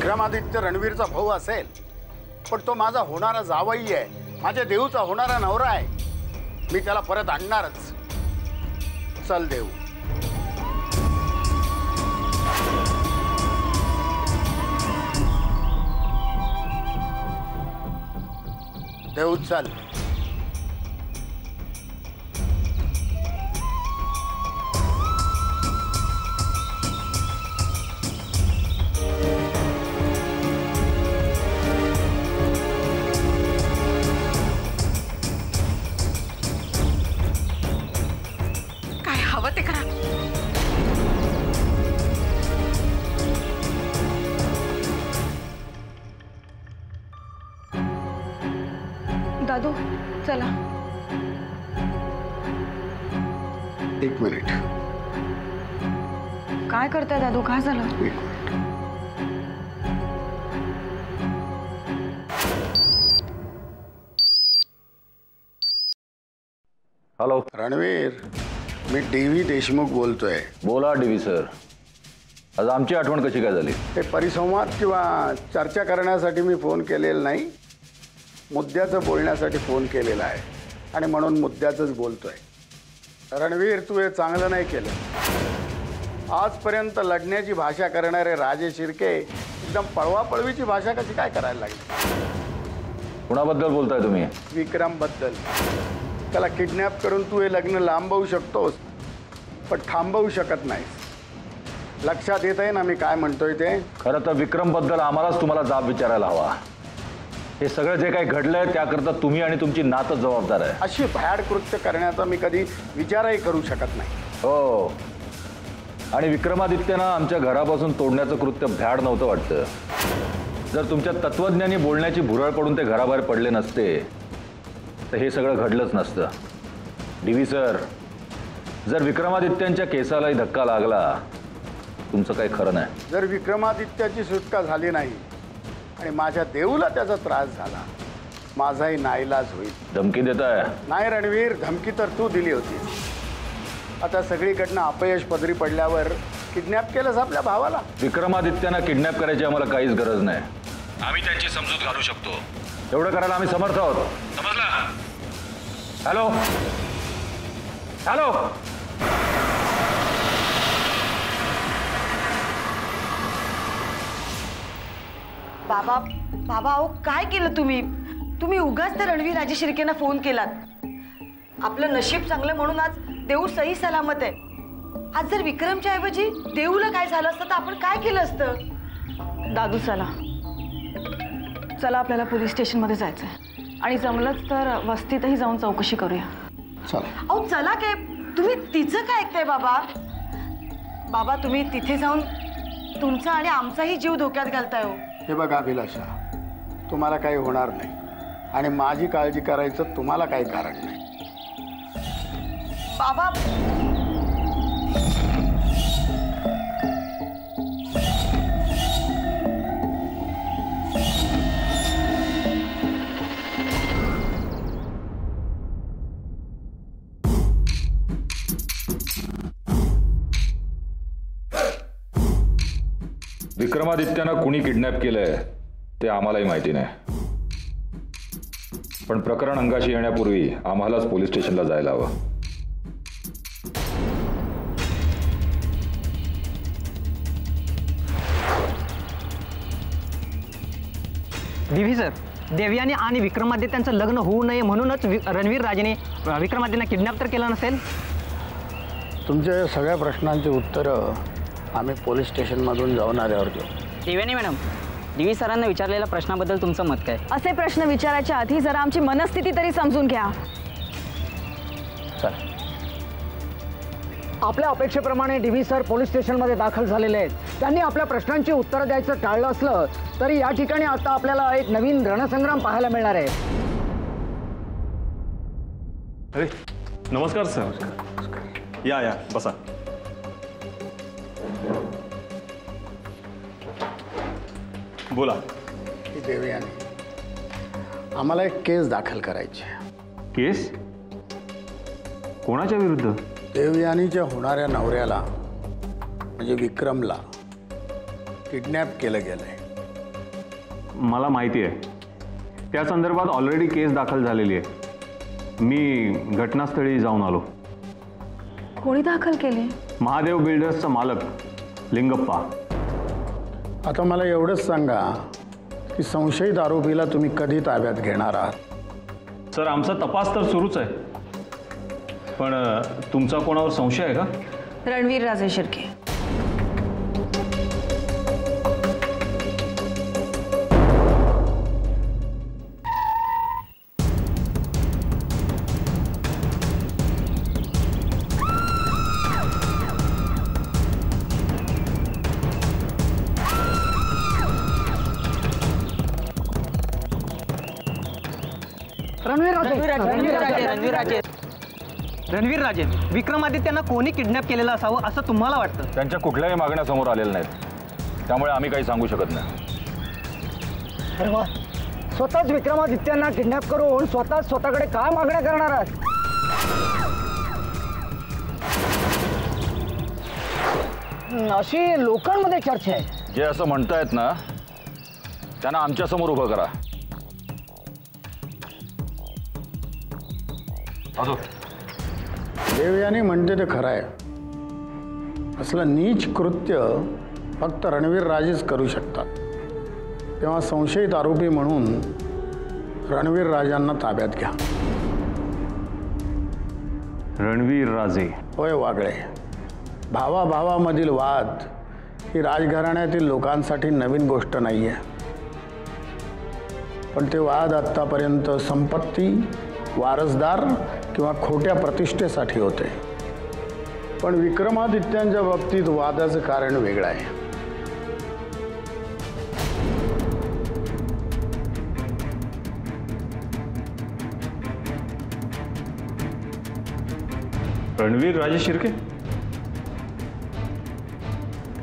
विक्रमादित्य रणवीरचा भाऊ असेल, पण तो माझा होणारा जावई आहे, माझ्या देऊचा होणारा नवरा आहे. मी त्याला परत आणणारच. चल देऊ. देऊ चल. काय हवं ते करा. दादू चला. एक मिनिट. काय करताय दादू? काय झालं? एक मिनिट. हॅलो रणवीर, मी DV देशमुख बोलतोय. बोला DV सर. आज आमची आठवण कशी काय झाली? हे परिसंवाद किंवा चर्चा करण्यासाठी मी फोन केलेला नाही, मुद्द्याचं बोलण्यासाठी फोन केलेला आहे आणि म्हणून मुद्द्याचंच बोलतोय. रणवीर, तू हे चांगलं नाही केलं. आजपर्यंत लढण्याची भाषा करणारे राजे शिर्के एकदम पळवापळवीची भाषा कशी काय करायला लागली? कुणाबद्दल बोलताय तुम्ही? विक्रमबद्दल. त्याला किडनॅप करून तू हे लग्न लांबवू शकतोस, पण थांबवू शकत नाहीस. लक्षात येत आहे ना मी काय म्हणतोय ते? खरं तर विक्रमबद्दल आम्हालाच तुम्हाला जाब विचारायला हवा. हे सगळं जे काही घडलंय त्याकरता तुम्ही आणि तुमची नातच जबाबदार आहे. अशी भयाड कृत्य करण्याचा मी कधी विचारही करू शकत नाही. हो, आणि विक्रमादित्यनं आमच्या घरापासून तोडण्याचं कृत्य भ्याड नव्हतं वाटतं. जर तुमच्या तत्वज्ञानी बोलण्याची भुरळ पडून ते घराबाहेर पडले नसते तर हे सगळं घडलंच नसतं. DV सर, जर विक्रमादित्यांच्या केसालाही धक्का लागला तुमचं काही खरं नाही. जर विक्रमादित्याची सुटका झाली नाही आणि माझ्या देऊला त्याचा त्रास झाला, माझाही नाईलाज होईल. धमकी देताय? नाही रणवीर, धमकी तर तू दिली होती. आता सगळीकडनं अपयश पदरी पडल्यावर किडनॅप केलंस आपल्या भावाला. विक्रमादित्यांना किडनॅप करायची आम्हाला काहीच गरज नाही. आम्ही त्यांची समजूत घालू शकतो. एवढं करायला आम्ही समर्थ आहोत. समजला? Hello hello. बाबा बाबा, अहो काय केलं तुम्ही? तुम्ही उगाच तर रणवीर राजे शिर्केंना फोन केलात. आपलं नशीब चांगलं म्हणून आज देऊ सही सलामत आहे. आज जर विक्रमच्या ऐवजी देऊला काय झालं असतं तर आपण काय केलं असतं? दादू चला चला, आपल्याला पोलीस स्टेशनमध्ये जायचंय आणि जमलंच तर वस्तीतही जाऊन चौकशी करूया. चला. अहो चला काय, तुम्ही तिचं काय ऐकताय बाबा? बाबा तुम्ही तिथे जाऊन तुमचा आणि आमचाही जीव धोक्यात घालताय हो. हे बघा अभिलाषा, तुम्हाला काही होणार नाही आणि माझी काळजी करायचं तुम्हाला काही कारण नाही. बाबा विक्रमादित्यांना कुणी किडनॅप केलंय ते आम्हालाही माहिती नाही, पण प्रकरण अंगाशी येण्यापूर्वी आम्हालाच पोलीस स्टेशनला जायला हवं. DV सर, देवयानी आणि विक्रमादित्यांचं लग्न होऊ नये म्हणूनच रणवीर राजेने विक्रमादित्यांना किडनॅप तर केलं नसेल? तुमच्या सगळ्या प्रश्नांची उत्तरं आम्ही पोलीस स्टेशनमधून जाऊन आल्यावर देऊ. देवयानी मॅडम, DV सरांना विचारलेल्या प्रश्नाबद्दल तुमचं मत काय? असे प्रश्न विचारायच्या आधी जरा आमची मनस्थिती तरी समजून घ्या. चल. आपल्या अपेक्षेप्रमाणे DV सर पोलीस स्टेशनमध्ये दाखल झालेले आहेत. त्यांनी आपल्या प्रश्नांची उत्तरं द्यायचं टाळलं असलं तरी या ठिकाणी आता आपल्याला एक नवीन रणसंग्राम पाहायला मिळणार आहे. अरे नमस्कार सर. या बसा. बोला. ही देवयानी, आम्हाला एक केस दाखल करायची आहे. केस? कोणाच्या विरुद्ध? देवयानीच्या होणाऱ्या नवऱ्याला म्हणजे विक्रमला किडनॅप केलं गेलंय. मला माहिती आहे. त्या संदर्भात ऑलरेडी केस दाखल झालेली आहे. मी घटनास्थळी जाऊन आलो. कोणी दाखल केली? महादेव बिल्डर्सचा मालक लिंगप्पा. आता मला एवढंच सांगा की संशयित आरोपीला तुम्ही कधी ताब्यात घेणार आहात? सर, आमचा तपास तर सुरूच आहे. पण तुमचा कोणावर संशय आहे का? रणवीर राजे शिर्के. रणवीर राजे विक्रमादित्यांना कोणी किडनॅप केलेलं असावं असं तुम्हाला वाटतं? त्यांच्या कुठल्याही मागण्या समोर आलेल्या नाहीत, त्यामुळे आम्ही काही सांगू शकत नाही. अरे वा, स्वतःच विक्रमादित्यांना किडनॅप करून स्वतःकडे काय मागण्या करणार आहात? अशी लोकांमध्ये चर्चा आहे. जे असं म्हणतायत ना त्यांना आमच्या समोर उभं करा. अजून देवयानी म्हणते ते खरं आहे. असलं नीच कृत्य फक्त रणवीर राजेच करू शकतात. तेव्हा संशयित आरोपी म्हणून रणवीर राजांना ताब्यात घ्या. रणवीर राजे. होय वागळे, भावाभावामधील वाद ही राजघराण्यातील लोकांसाठी नवीन गोष्ट नाही आहे. पण ते वाद आत्तापर्यंत संपत्ती, वारसदार किंवा खोट्या प्रतिष्ठेसाठी होते. पण विक्रमादित्यांच्या बाबतीत वादाचं कारण वेगळं आहे. रणवीर राजे शिर्के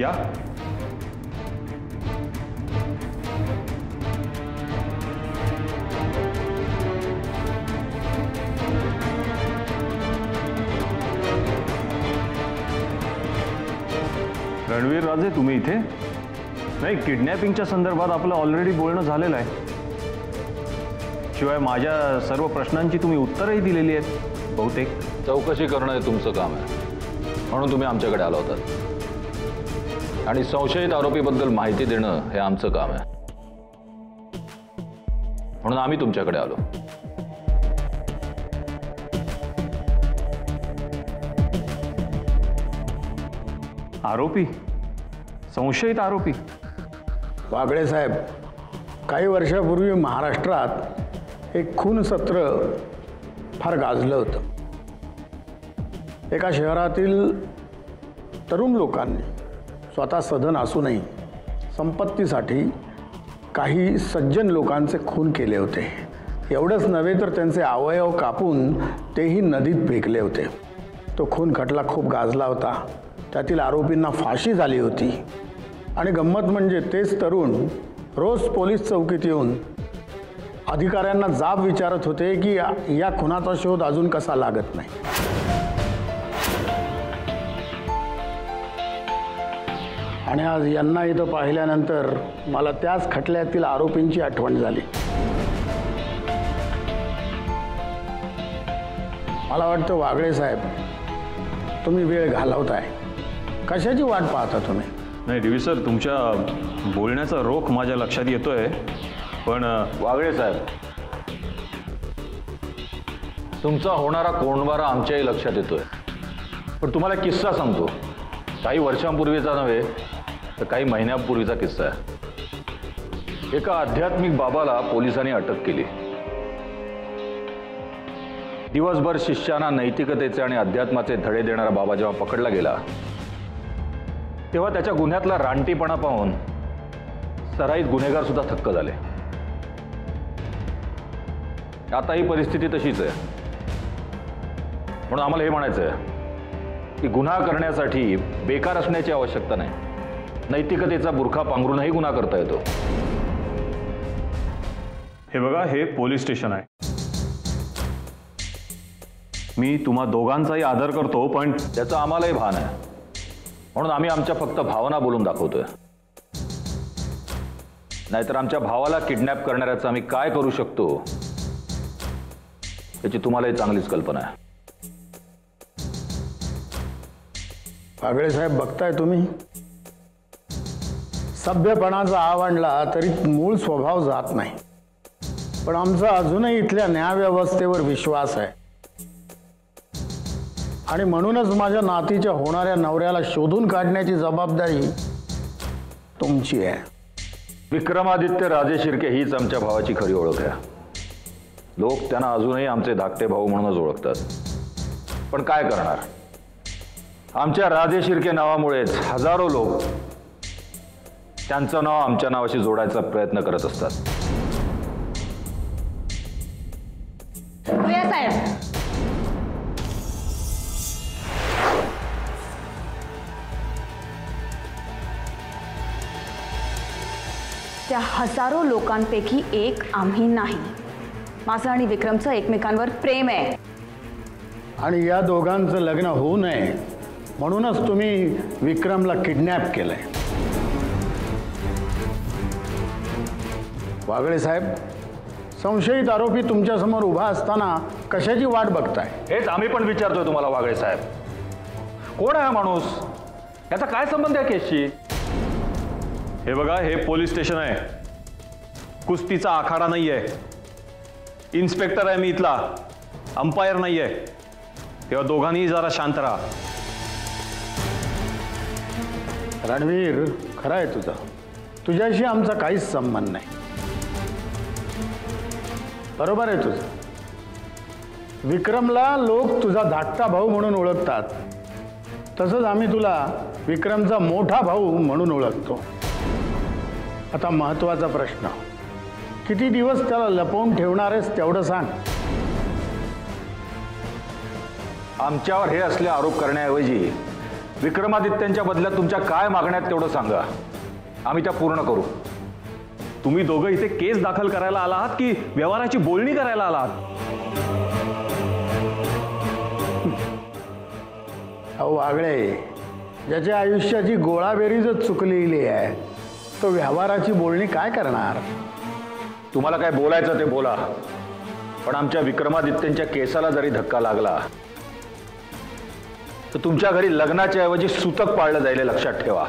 या. रणवीर राजे, तुम्ही इथे? नाही, किडनॅपिंगच्या संदर्भात आपलं ऑलरेडी बोलणं झालेलं आहे. शिवाय माझ्या सर्व प्रश्नांची तुम्ही उत्तरही दिलेली आहेत बहुतेक. चौकशी करणं हे तुमचं काम आहे, म्हणून तुम्ही आमच्याकडे आला होतात. आणि संशयित आरोपीबद्दल माहिती देणं हे आमचं काम आहे, म्हणून आम्ही तुमच्याकडे आलो. आरोपी? संशयित आरोपी? वागळे साहेब, काही वर्षापूर्वी महाराष्ट्रात एक खून सत्र फार गाजलं होतं. एका शहरातील तरुण लोकांनी स्वतः सधन असूनही संपत्तीसाठी काही सज्जन लोकांचे खून केले होते. एवढंच नव्हे तर त्यांचे अवयव कापून तेही नदीत फेकले होते. तो खून खटला खूप गाजला होता. त्यातील आरोपींना फाशी झाली होती. आणि गंमत म्हणजे तेच तरुण रोज पोलीस चौकीत येऊन अधिकाऱ्यांना जाब विचारत होते की या खुनाचा शोध अजून कसा लागत नाही. आणि आज यांना इथं पाहिल्यानंतर मला त्याच खटल्यातील आरोपींची आठवण झाली. मला वाटतं वागळे साहेब, तुम्ही वेळ घालवताय. कशाची वाट पाहता तुम्ही? नाही देवी सर, तुमच्या बोलण्याचा रोख माझ्या लक्षात येतोय. पण वागळे साहेब, तुमचा होणारा कोंडमारा आमच्याही लक्षात येतोय. पण तुम्हाला किस्सा सांगतो. काही वर्षांपूर्वीचा नव्हे तर काही महिन्यांपूर्वीचा किस्सा आहे. एका आध्यात्मिक बाबाला पोलिसांनी अटक केली. दिवसभर शिष्यांना नैतिकतेचे आणि अध्यात्माचे धडे देणारा बाबा जेव्हा पकडला गेला तेव्हा त्याच्या गुन्ह्यातला रानटीपणा पाहून सराईत गुन्हेगार सुद्धा थक्क झाले. आता ही परिस्थिती तशीच आहे. म्हणून आम्हाला हे म्हणायचं आहे की गुन्हा करण्यासाठी बेकार असण्याची आवश्यकता नाही. नैतिकतेचा बुरखा पांघरूनही गुन्हा करता येतो. हे बघा, हे पोलीस स्टेशन आहे. मी तुम्हा दोघांचाही आदर करतो, पण त्याचं आम्हालाही भान आहे. म्हणून आम्ही आमच्या फक्त भावना बोलून दाखवतोय. नाहीतर आमच्या भावाला किडनॅप करणाऱ्याचं आम्ही काय करू शकतो याची तुम्हालाही चांगलीच कल्पना आहे. वागळे साहेब, बघताय तुम्ही, सभ्यपणाचा आवडला तरी मूळ स्वभाव जात नाही. पण आमचा अजूनही इथल्या न्यायव्यवस्थेवर विश्वास आहे आणि म्हणूनच माझ्या नातीच्या होणाऱ्या नवऱ्याला शोधून काढण्याची जबाबदारी तुमची आहे. विक्रमादित्य राजे शिर्के हीच आमच्या भावाची खरी ओळख आहे. लोक त्यांना अजूनही आमचे धाकटे भाऊ म्हणूनच ओळखतात. पण काय करणार, आमच्या राजे शिर्के नावामुळेच हजारो लोक त्यांचं नाव आमच्या नावाशी जोडायचा प्रयत्न करत असतात. प्रिया साहेब, त्या हजारो लोकांपैकी एक आम्ही नाही. माझं आणि विक्रमचं एकमेकांवर प्रेम आहे. आणि या दोघांचं लग्न होऊ नये म्हणूनच तुम्ही विक्रमला किडनॅप केलंय. वागळे साहेब, संशयित आरोपी तुमच्यासमोर उभा असताना कशाची वाट बघताय? हेच आम्ही पण विचारतोय तुम्हाला वागळे साहेब. कोण आहे हा माणूस? याचा काय संबंध आहे केसशी? हे बघा, हे पोलीस स्टेशन आहे, कुस्तीचा आखाडा नाही आहे. इन्स्पेक्टर आहे मी इथला, अंपायर नाही आहे. तेव्हा दोघांनीही जरा शांत राहा. रणवीर, खरं आहे तुझं, तुझ्याशी आमचा काहीच संबंध नाही. बरोबर आहे तुझं. विक्रमला लोक तुझा धाकटा भाऊ म्हणून ओळखतात, तसंच आम्ही तुला विक्रमचा मोठा भाऊ म्हणून ओळखतो. आता महत्वाचा प्रश्न, किती दिवस त्याला लपवून ठेवणार आहेस तेवढं सांग. आमच्यावर हे असले आरोप करण्याऐवजी विक्रमादित्यांच्या बदल्यात तुमच्या काय मागण्यात तेवढं सांगा, आम्ही त्या पूर्ण करू. तुम्ही दोघं इथे केस दाखल करायला आला आहात की व्यवहाराची बोलणी करायला आला आहात? अहो वागळे, ज्याच्या आयुष्याची गोळाबेरीजच चुकलेली आहे तो व्यवहाराची बोलणी काय करणार? तुम्हाला काय बोलायचं ते बोला, पण आमच्या विक्रमादित्यांच्या केसाला जरी धक्का लागला तर तुमच्या घरी लग्नाच्या ऐवजी सूतक पाळलं जाईल, हे लक्षात ठेवा.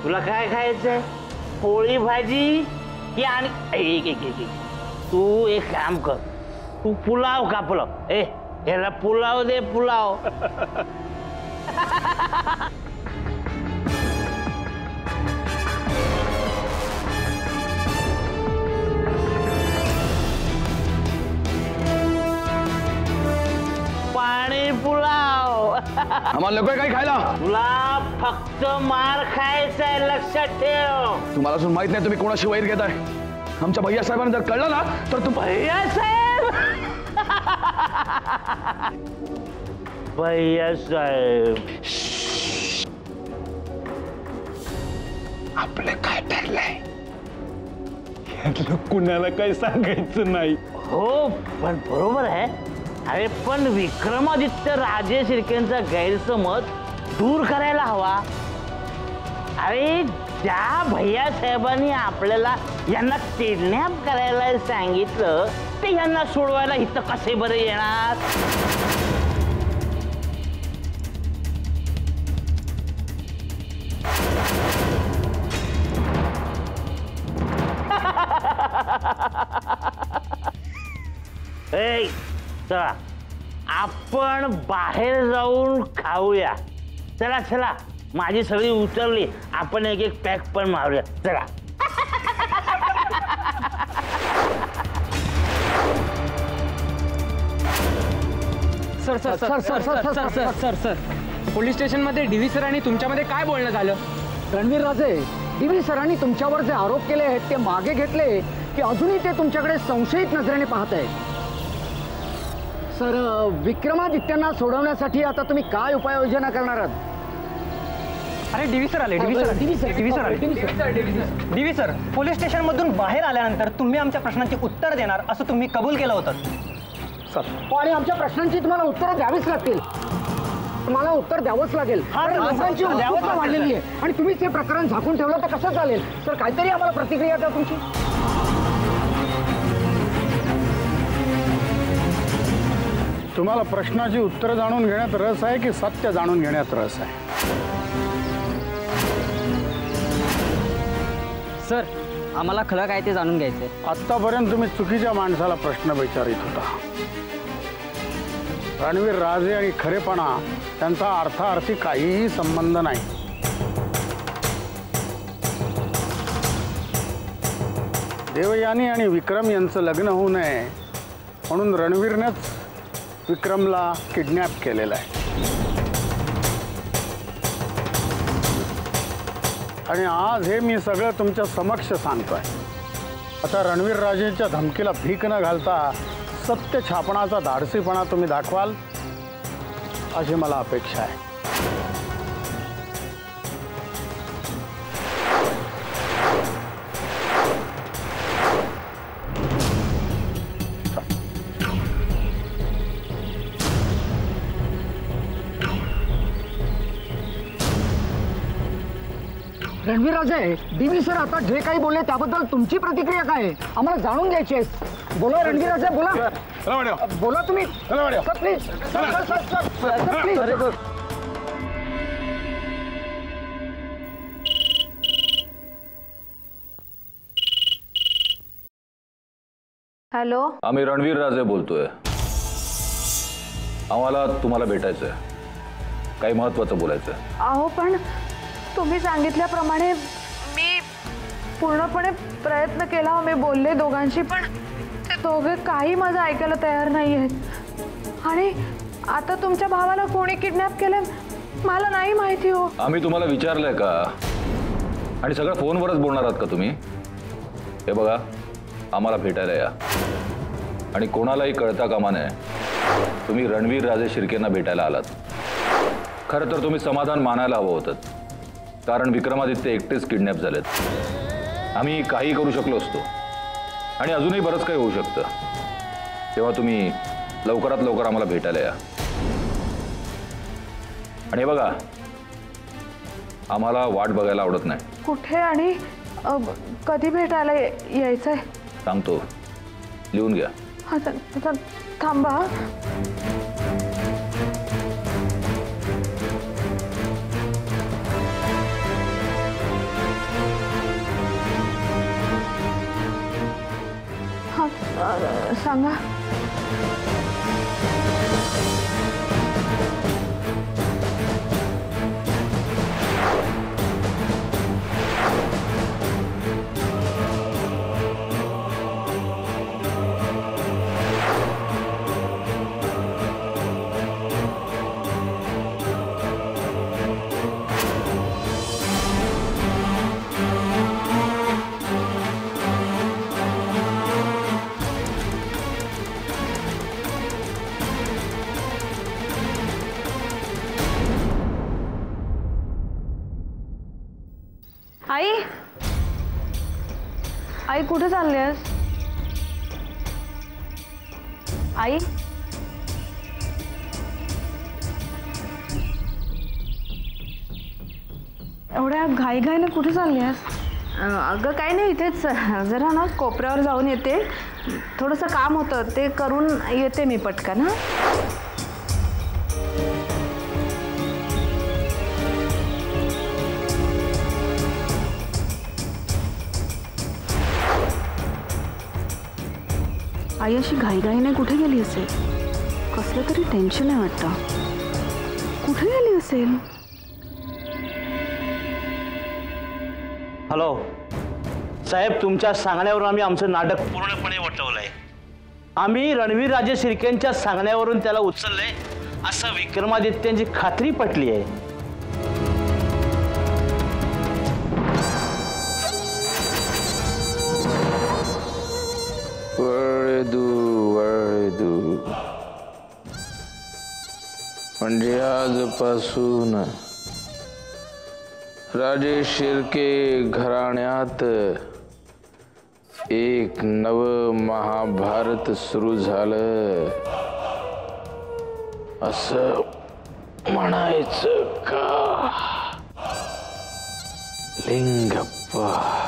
तुला काय खायचंय? पोळी भाजी की आणि एक तू एक काम कर, तू पुलाव का पुलाव? याला पुलाव दे, पुलाव. पाणी पुलाव. आम्हाला लोक काही खायला? तुला फक्त मार खायचा आहे, लक्षात ठेव. तुम्हाला अजून माहित नाही तुम्ही कोणाशी वैर घेताय. आमच्या भैया साहेबांना जर कळलं ना तर तू भैया साहेब. भैया साहेब, आपलं काय ठरलंय कुणाला काही सांगायचं नाही. हो, पण बरोबर आहे. अरे पण विक्रमादित्य राजे शिर्केंचा गैरसमज दूर करायला हवा. अरे ज्या भैया साहेबांनी आपल्याला यांना किडनॅप करायला सांगितलं ते यांना सोडवायला इथं कसे बरे येणार? चला आपण बाहेर जाऊन खाऊया. चला चला, माझी सगळी उतरली, आपण एक एक पॅक पण मारूया. चला. Sir sir sir sir sir sir sir sir sir police स्टेशनमध्ये डीव्ही सर आणि तुमच्यामध्ये काय बोलणं झालं? रणवीर राजे, डीव्ही सरांनी तुमच्यावर जे आरोप केले आहेत ते मागे घेतले की अजूनही ते तुमच्याकडे संशयित नजरेने पाहत आहेत? सर, विक्रमादित्यांना सोडवण्यासाठी आता तुम्ही काय उपाययोजना करणार आहात? अरे डीव्ही सर आले, डीव्ही सर, पोलीस स्टेशन मधून बाहेर आल्यानंतर तुम्ही आमच्या प्रश्नांची उत्तर देणार असं तुम्ही कबूल केलं होतं. आणि आमच्या प्रश्नांची तुम्हाला उत्तरं द्यावीच लागतील. तुम्हाला उत्तर द्यावंच लागेल. लोकांची उत्सुकता वाढलेली आहे आणि तुम्हीच हे प्रकरण झाकून ठेवलं तर कसं चालेल? सर, काहीतरी आम्हाला प्रतिक्रिया द्या तुमची. तुम्हाला प्रश्नाची उत्तरं जाणून घेण्यात रस आहे की सत्य जाणून घेण्यात रस आहे? सर, आम्हाला खरं काय ते जाणून घ्यायचंय. आत्तापर्यंत तुम्ही चुकीच्या माणसाला प्रश्न विचारित होता. रणवीर राजे आणि खरेपणा त्यांचा अर्थार्थी काहीही संबंध नाही. देवयानी आणि विक्रम यांचं लग्न होऊ नये म्हणून रणवीरनेच विक्रमला किडनॅप केलेला आहे. आणि आज हे मी सगळं तुमच्या समक्ष सांगतोय. आता रणवीर राजेच्या धमकीला भीक न घालता सत्य छापण्याचा धाडसीपणा तुम्ही दाखवाल अशी मला अपेक्षा आहे. रणवीर राजे, डीव्ही सर आता जे काही बोलले त्याबद्दल तुमची प्रतिक्रिया काय आहे? आम्हाला जाणून घ्यायची आहे. बोला रणवीर राजे, बोला. बोला तुम्ही. Sir, please. Sir, please. Hello. आम्ही रणवीर राजे बोलतोय. आम्हाला तुम्हाला भेटायचंय, काही महत्वाचं बोलायचंय. अहो, पण तुम्ही सांगितल्याप्रमाणे मी पूर्णपणे प्रयत्न केला. मी बोलले दोघांशी, पण ते दोघे काही माझं ऐकायला तयार नाही आहेत. आणि आता तुमच्या भावाला कोणी किडनॅप केलं मला नाही माहिती. हो, आम्ही तुम्हाला विचारलंय का? आणि सगळं फोनवरच बोलणार आहात का तुम्ही? हे बघा, आम्हाला भेटायला या. आणि कोणालाही कळता कामा नये तुम्ही रणवीर राजे शिर्केंना भेटायला आलात. खरं तर तुम्ही समाधान मानायला हवं होतं, कारण विक्रमादित्य एकटेच किडनॅप झालेत. आम्ही काही करू शकलो असतो आणि अजूनही बरंच काही होऊ शकतं. तेव्हा तुम्ही लवकरात लवकर आम्हाला भेटायला या. आणि बघा, आम्हाला वाट बघायला आवडत नाही. कुठे आणि कधी भेटायला यायचंय सांगतो, लिहून घ्या. थांबा. सांगा. आई, आई कुठे चाललीस? आई, एवढ्या घाईघाईने कुठे चाललीस? अगं काही नाही, इथेच जरा ना कोपऱ्यावर जाऊन येते. थोडंसं काम होतं, ते करून येते मी पटकन. हा, आई अशी घाईघाईने कुठे गेली असेल? कसलं तरी टेन्शन आहे वाटतं. कुठे गेली असेल? हॅलो साहेब, तुमच्या सांगण्यावरून आम्ही आमचं नाटक पूर्णपणे वटवलंय. आम्ही रणवीर राजे शिर्केंच्या सांगण्यावरून त्याला उचललंय असं विक्रमादित्यांची खात्री पटली आहे. वळदू म्हणजे आजपासून राजे शिर्के घराण्यात एक नव महाभारत सुरू झालं असं म्हणायचं का लिंगप्पा?